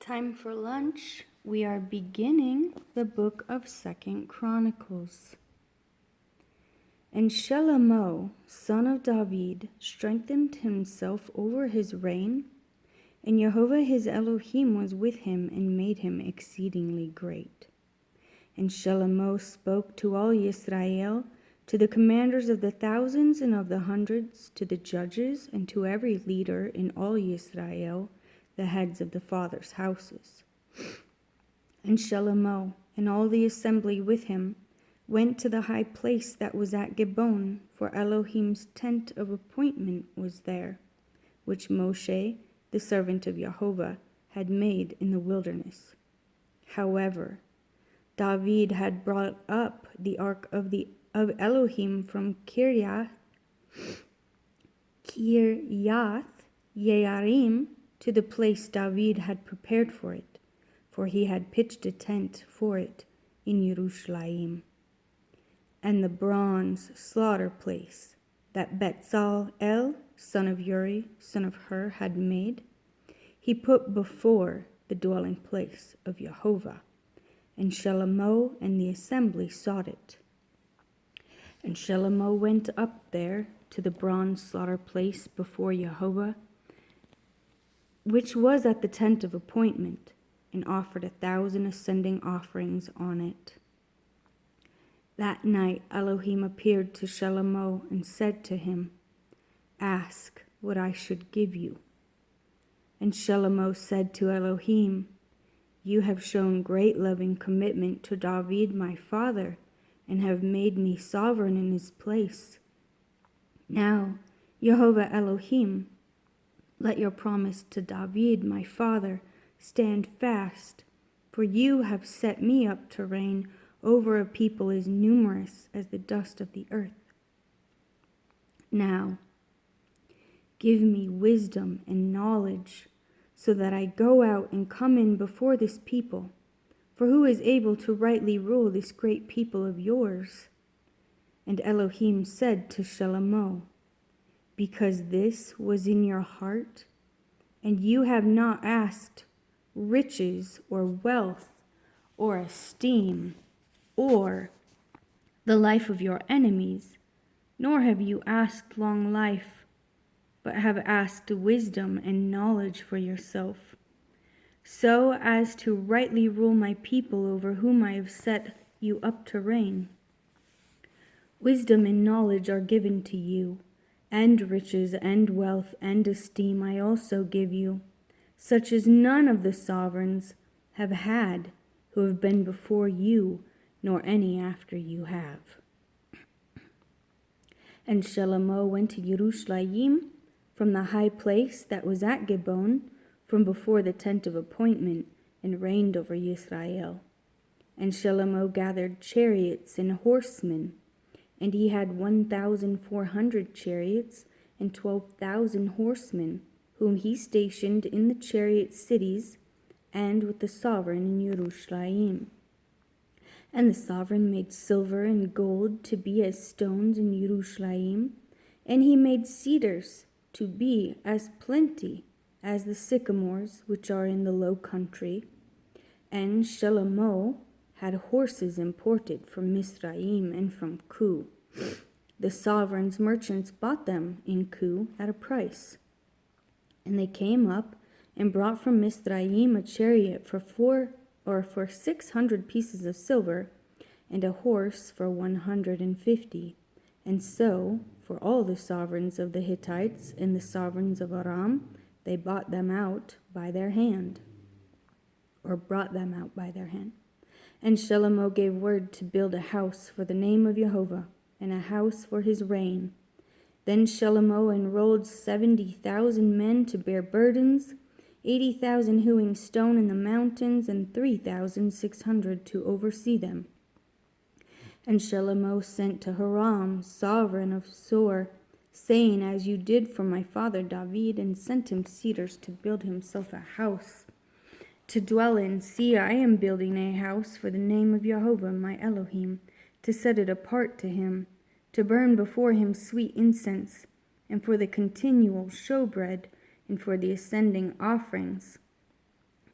Time for lunch. We are beginning the book of 2 Chronicles. And Shlomo, son of David, strengthened himself over his reign, and Jehovah his Elohim was with him and made him exceedingly great. And Shlomo spoke to all Israel, to the commanders of the thousands and of the hundreds, to the judges, and to every leader in all Israel, the heads of the fathers' houses. And Shlomo and all the assembly with him went to the high place that was at Gibeon, for Elohim's tent of appointment was there, which Moshe, the servant of Jehovah, had made in the wilderness. However, David had brought up the ark of Elohim from Kiryath Yearim to the place David had prepared for it, for he had pitched a tent for it in Jerusalem. And the bronze slaughter place that Bezalel, son of Uri, son of Hur, had made, he put before the dwelling place of Jehovah. And Shlomo and the assembly sought it. And Shlomo went up there to the bronze slaughter place before Jehovah, which was at the tent of appointment, and offered 1,000 ascending offerings on it. That night Elohim appeared to Shlomo and said to him, "Ask what I should give you." And Shlomo said to Elohim, "You have shown great loving commitment to David my father, and have made me sovereign in his place. Now, Jehovah Elohim, let your promise to David my father stand fast, for you have set me up to reign over a people as numerous as the dust of the earth. Now, give me wisdom and knowledge, so that I go out and come in before this people. For who is able to rightly rule this great people of yours?" And Elohim said to Shlomo, "Because this was in your heart, and you have not asked riches or wealth or esteem or the life of your enemies, nor have you asked long life, but have asked wisdom and knowledge for yourself, so as to rightly rule my people over whom I have set you up to reign. Wisdom and knowledge are given to you, and riches and wealth and esteem I also give you, such as none of the sovereigns have had who have been before you, nor any after you have." And Shlomo went to Jerusalem from the high place that was at Gibeon, from before the tent of appointment, and reigned over Israel. And Shlomo gathered chariots and horsemen, and he had 1,400 chariots and 12,000 horsemen, whom he stationed in the chariot cities and with the sovereign in Jerusalem. And the sovereign made silver and gold to be as stones in Jerusalem, and he made cedars to be as plenty as the sycamores which are in the low country. And Shlomo had horses imported from Mizraim and from Cu. The sovereign's merchants bought them in Cu at a price. And they came up and brought from Mizraim a chariot for 600 pieces of silver, and a horse for 150. And so, for all the sovereigns of the Hittites and the sovereigns of Aram, they brought them out by their hand. And Shlomo gave word to build a house for the name of Jehovah, and a house for his reign. Then Shlomo enrolled 70,000 men to bear burdens, 80,000 hewing stone in the mountains, and 3,600 to oversee them. And Shlomo sent to Hiram, sovereign of Sor, saying, "As you did for my father David, and sent him cedars to build himself a house to dwell in. See, I am building a house for the name of Jehovah my Elohim, to set it apart to him, to burn before him sweet incense, and for the continual showbread, and for the ascending offerings.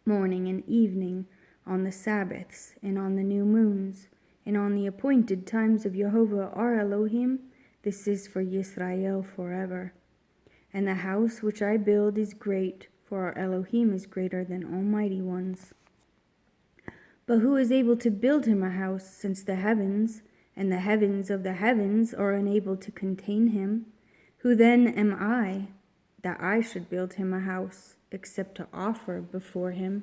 morning and evening, on the Sabbaths, and on the new moons, and on the appointed times of Jehovah our Elohim. This is for Yisrael forever. And the house which I build is great, for our Elohim is greater than almighty ones. But who is able to build him a house, since the heavens and the heavens of the heavens are unable to contain him? Who then am I, that I should build him a house, except to offer before him?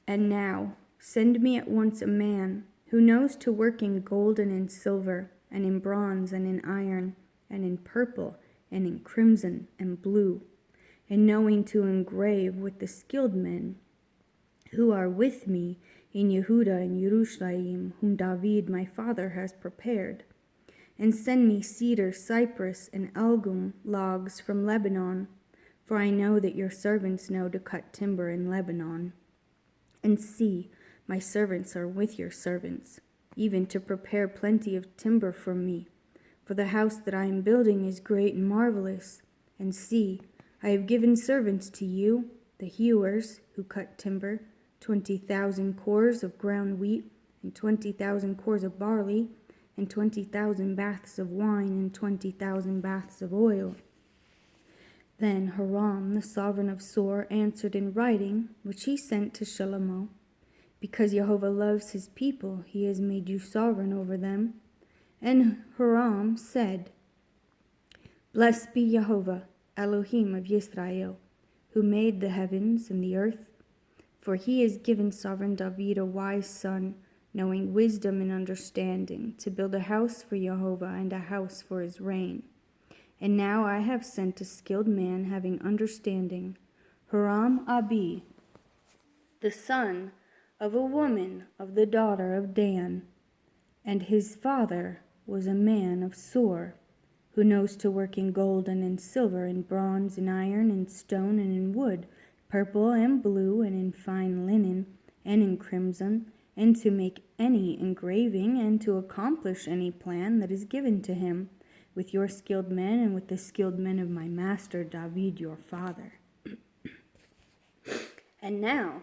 And now send me at once a man who knows to work in gold and in silver, and in bronze and in iron, and in purple and in crimson and blue, and knowing to engrave with the skilled men who are with me in Yehuda and Yerushalayim, whom David my father has prepared. And send me cedar, cypress, and algum logs from Lebanon, for I know that your servants know to cut timber in Lebanon. And see, my servants are with your servants, even to prepare plenty of timber for me. For the house that I am building is great and marvelous. And see, I have given servants to you, the hewers, who cut timber, 20,000 cores of ground wheat, and 20,000 cores of barley, and 20,000 baths of wine, and 20,000 baths of oil. Then Hiram, the sovereign of Sor, answered in writing, which he sent to Shlomo, because Jehovah loves his people, he has made you sovereign over them. And Hiram said, Blessed be Jehovah, Elohim of Yisrael, who made the heavens and the earth. For he has given sovereign David a wise son, knowing wisdom and understanding, to build a house for Jehovah and a house for his reign. And now I have sent a skilled man having understanding, Hiram Abi, the son of a woman of the daughter of Dan. And his father was a man of Sor, who knows to work in gold and in silver, in bronze, in iron, in stone, and in wood, purple and blue, and in fine linen, and in crimson, and to make any engraving, and to accomplish any plan that is given to him, with your skilled men and with the skilled men of my master David your father. And now,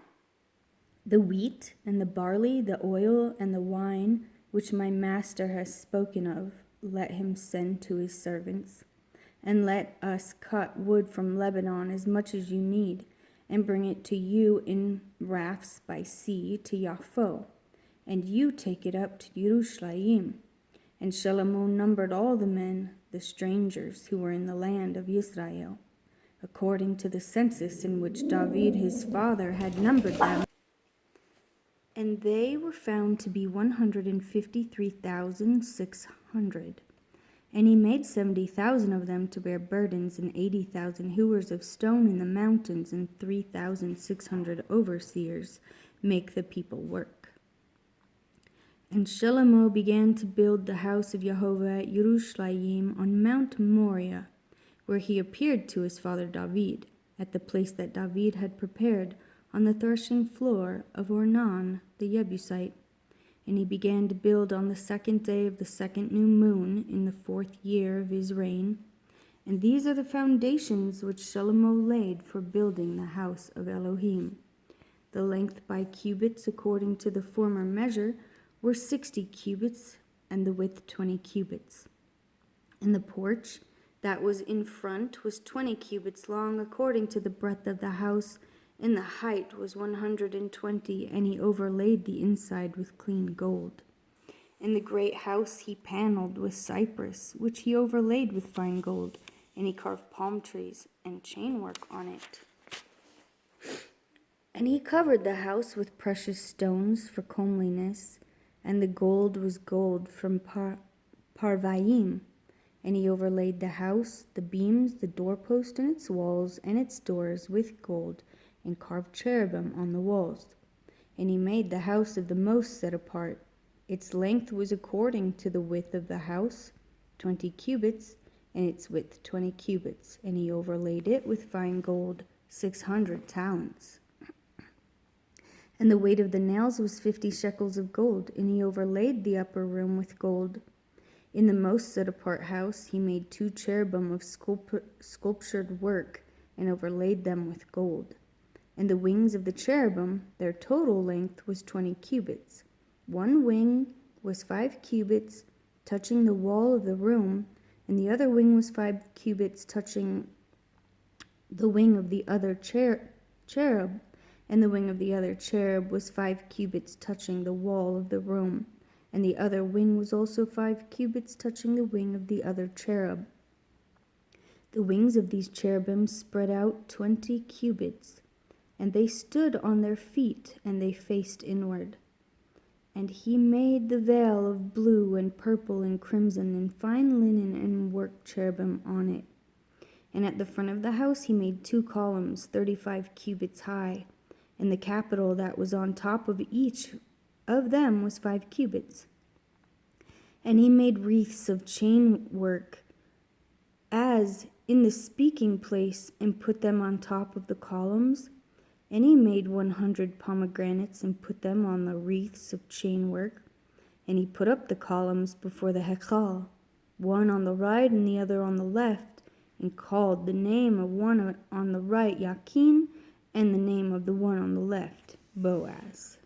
the wheat and the barley, the oil and the wine, which my master has spoken of, let him send to his servants. And let us cut wood from Lebanon as much as you need, and bring it to you in rafts by sea to Yaffo, and you take it up to Yerushalayim. And Shlomo numbered all the men, the strangers who were in the land of Israel, according to the census in which David his father had numbered them. And they were found to be 153,600. And he made 70,000 of them to bear burdens, and 80,000 hewers of stone in the mountains, and 3,600 overseers make the people work. And Shlomo began to build the house of Jehovah at Yerushalayim on Mount Moriah, where he appeared to his father David, at the place that David had prepared, on the threshing floor of Ornan the Jebusite. And he began to build on the 2nd day of the 2nd new moon in the 4th year of his reign. And these are the foundations which Shlomo laid for building the house of Elohim. The length by cubits according to the former measure were 60 cubits, and the width 20 cubits. And the porch that was in front was 20 cubits long according to the breadth of the house, and the height was 120, and he overlaid the inside with clean gold. And the great house he paneled with cypress, which he overlaid with fine gold, and he carved palm trees and chainwork on it. And he covered the house with precious stones for comeliness, and the gold was gold from Parvaim. And he overlaid the house, the beams, the doorpost, and its walls, and its doors with gold, and carved cherubim on the walls. And he made the house of the most set apart. Its length was according to the width of the house, 20 cubits, and its width 20 cubits. And he overlaid it with fine gold, 600 talents. And the weight of the nails was 50 shekels of gold, and he overlaid the upper room with gold. In the most set apart house he made 2 cherubim of sculptured work, and overlaid them with gold. And the wings of the cherubim, their total length was 20 cubits. One wing was 5 cubits, touching the wall of the room, and the other wing was 5 cubits, touching the wing of the other cherub, and the wing of the other cherub was 5 cubits, touching the wall of the room, and the other wing was also 5 cubits, touching the wing of the other cherub. The wings of these cherubim spread out 20 cubits, and they stood on their feet, and they faced inward. And he made the veil of blue and purple and crimson and fine linen and worked cherubim on it. And at the front of the house he made 2 columns, 35 cubits high, and the capital that was on top of each of them was 5 cubits. And he made wreaths of chain work as in the speaking place, and put them on top of the columns. And he made 100 pomegranates and put them on the wreaths of chain work. And he put up the columns before the Hechal, one on the right and the other on the left, and called the name of one on the right Yakin, and the name of the one on the left Boaz.